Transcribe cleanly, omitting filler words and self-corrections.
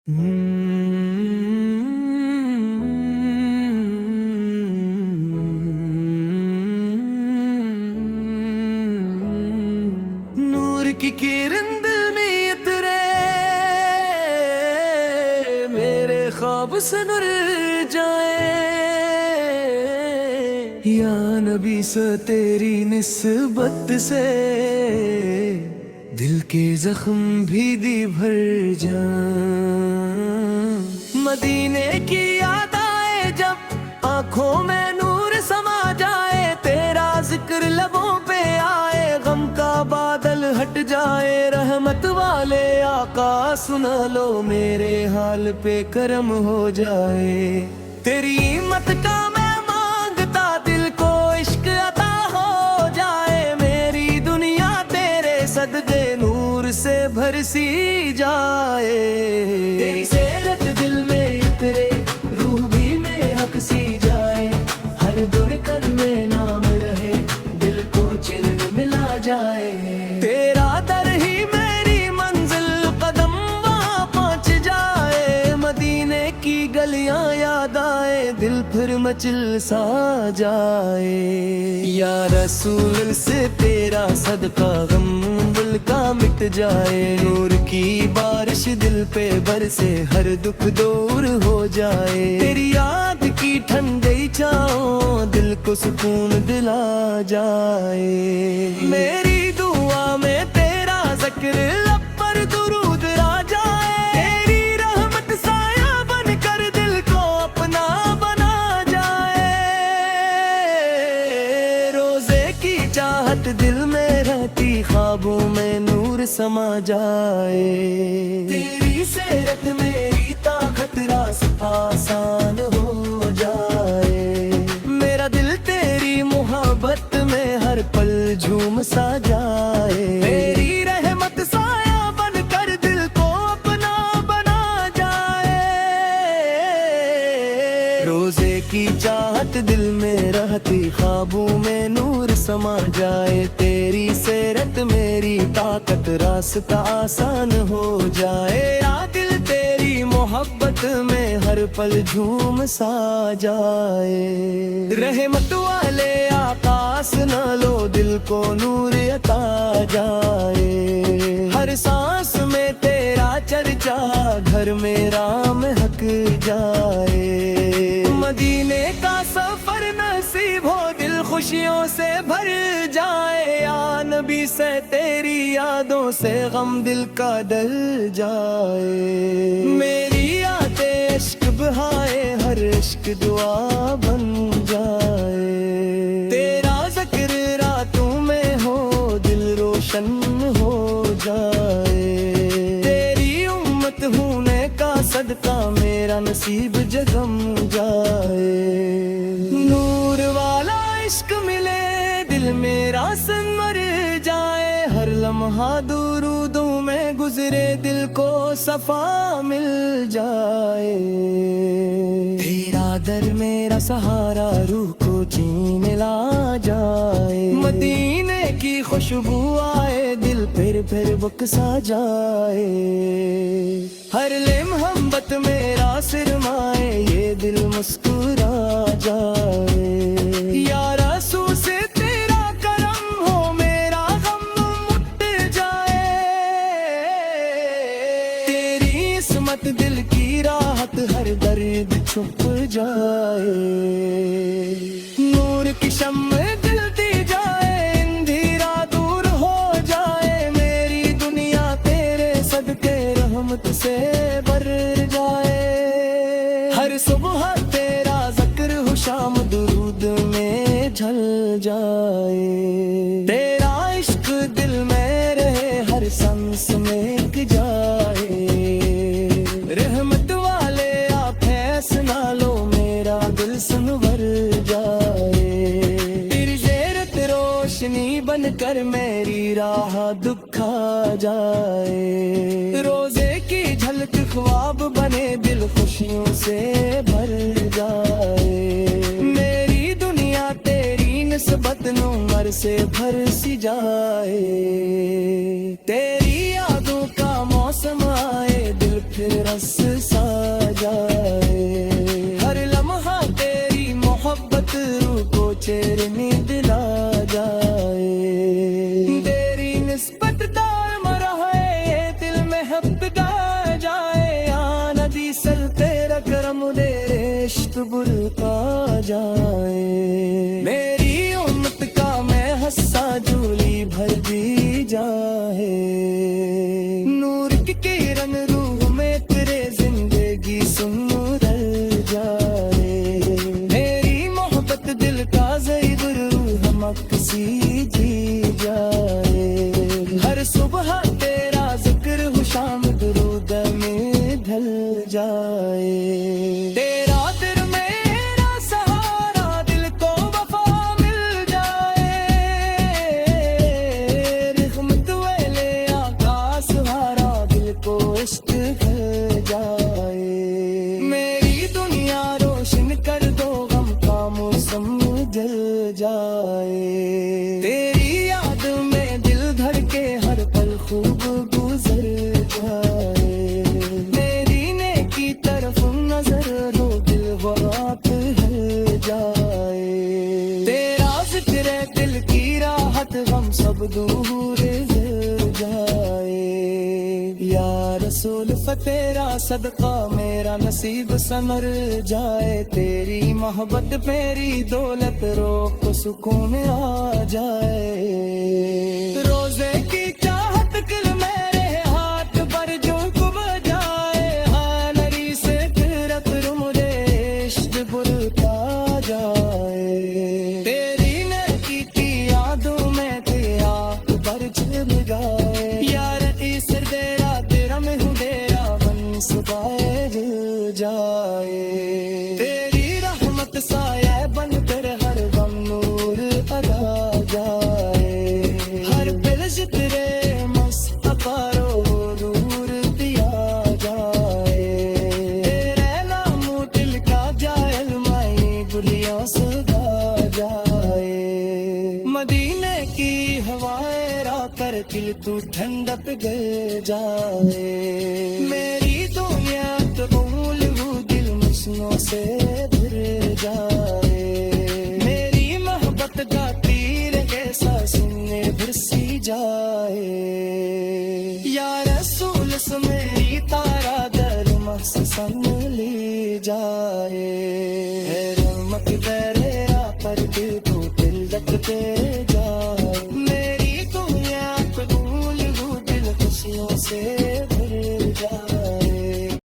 نور کی کرن دل میں اترے، میرے خواب سے نور جائے، یا نبی سے تیری نسبت سے دل کے زخم بھی دی بھر جائیں۔ مدینے کی یاد آئے جب آنکھوں میں نور سما جائے، تیرا ذکر لبوں پہ آئے، غم کا بادل ہٹ جائے، رحمت والے آقا سنا لو، میرے حال پہ کرم ہو جائے۔ تیری مت کا میں مانگتا، دل کو عشق عطا ہو جائے، میری دنیا تیرے صدقے نور سے بھر سی جائے۔ تیری سیرت دل میں اترے، روح بھی میں حق سی جائے، ہر دھڑکن میں نام رہے، دل کو چرن ملا جائے۔ تیرا در ہی میری منزل، قدم وہاں پہنچ جائے، مدینے کی گلیاں یاد آئے، دل پھر مچل سا جائے۔ یا رسول سے تیرا صدقہ، غم دل کا مٹ جائے، نور کی بارش دل پہ برسے، ہر دکھ دور ہو جائے۔ تیری یاد کی ٹھنڈی چھاؤں، دل کو سکون دلا جائے۔ میری دعا میں تیرا ذکر، لب پر درود آ جائے، تیری رحمت سایہ بن کر دل کو اپنا بنا جائے۔ روزے کی چاہت دل میں رہتی، خوابوں میں نور سما جائے، تیری سیرت میری طاقت، راستہ آسان ہو جائے، میرا دل تیری محبت میں ہر پل جھوم سا جائے، میری رحمت سایہ بن کر دل کو اپنا بنا جائے۔ روزے کی چاہت دل میں رہتی، خوابوں میں نور سما جائے، تیری سیرت میری طاقت، راستہ آسان ہو جائے، دل تیری محبت میں ہر پل جھوم سا جائے۔ رحمت والے آقا سنا لو، دل کو نور عطا جائے، ہر سانس میں تیرا چرچا، گھر میرا مہک جائے۔ مدینے کا سفر نصیب ہو، دل خوشیوں سے بھر جائے، یا نبی سے تیری یادوں سے غم دل کا ڈل جائے۔ میری یادیں عشق بہائے، ہر عشق دعا بن جائے، تیرا ذکر راتوں میں ہو، دل روشن ہو جائے، تیری امت ہونے کا صدقہ، میرا نصیب جگم جائے۔ نور والا عشق ملے، دل میرا سنور جائے، ہر لمحہ درودوں میں گزرے، دل کو صفا مل جائے، تیرا در میرا سہارا، روح کو چین لا جائے، مدینے کی خوشبو آئے، دل پھر بکسا جائے، ہر لمحہ محبت میرا سرمائے، یہ دل مسکرا جائے، یا رسول سے تیرا کرم ہو، میرا غم مٹ جائے، تیری عصمت دل کی راحت، ہر درد چھپ جائے، نور کی شمع جلتی جائے، اندھیرا دور ہو جائے، میری دنیا تیرے صدقے رحمت سے بھر جائے، ہر صبح تیرا ذکر ہو، شام درود میں جھل جائے، تیرا عشق دل میں رہے، ہر سانس میں جائے، رحمت والے آپ فیصلہ لو، میرا دل سنور جائے، تیری زیرت روشنی بن کر میری راہ دکھا جائے، روزے کی جھلک خواب بنے، دل خوشیوں سے بھر جائے، میری دنیا تیری نسبت نور سے بھر سی جائے، تیری یادوں کا موسم آئے، دل پھر رس سا جائے ہر لمحہ تیری محبت روح کو چیرنے دلا جائے تیری نسبت دائم رہے دل میں ہفتہ جائے یا ندی سر تیرا کرم تیرے عشق برتا جائے میری امت کا میں حصہ جولی بھر دی جائے نور کی کرن روح میں تیرے زندگی سنور جائے میری محبت دل کا زید روح مکسی جی جائے ہر صبح تیرا ذکر ہو شام درود میں ڈھل جائے تیرا در میرا سہارا دل کو وفا مل جائے رحمت والے آقا سہارا دل کو عشق کر جائے میری دنیا روشن کر دو غم کا موسم جل جائے تیری یاد میں دل دھڑ کے ہر پل خوب گزر جائے میری نیکی طرف نظر ہو دل وقت ہل جائے تیرا ذکر دل کی راحت غم سب دور جائے یا رسول فتیرا صدقہ میرا نصیب سمر جائے تیری محبت میری دولت روح کو سکون آ جائے روزے کی چاہت کل میرے ہاتھ پر جو کب جائے ہاں نری سے کرت مجھے عشق برتا جائے تیری نیکی کی یادوں میں تیرا پر جل گائے یار اس دیرا تیرا میں ہوں ڈیرا بن سبائے جل جائے تیری رحمت سایہ بن کر ہر غم نور ادا جائے ہر پل تیرے مصطفیٰ رو نور دیا جائے تیرے نام دل کا جائل مائی گلیاں سدا جائے مدینے کی ہوائیں را کر دل تو ٹھنڈک گئے جائے میری دنیا تو بھول ہو دل مشنوں سے بھر جائے میری محبت کا تیر کیسا سننے برسی جائے یا رسول سے میری تارا در محسن لی جائے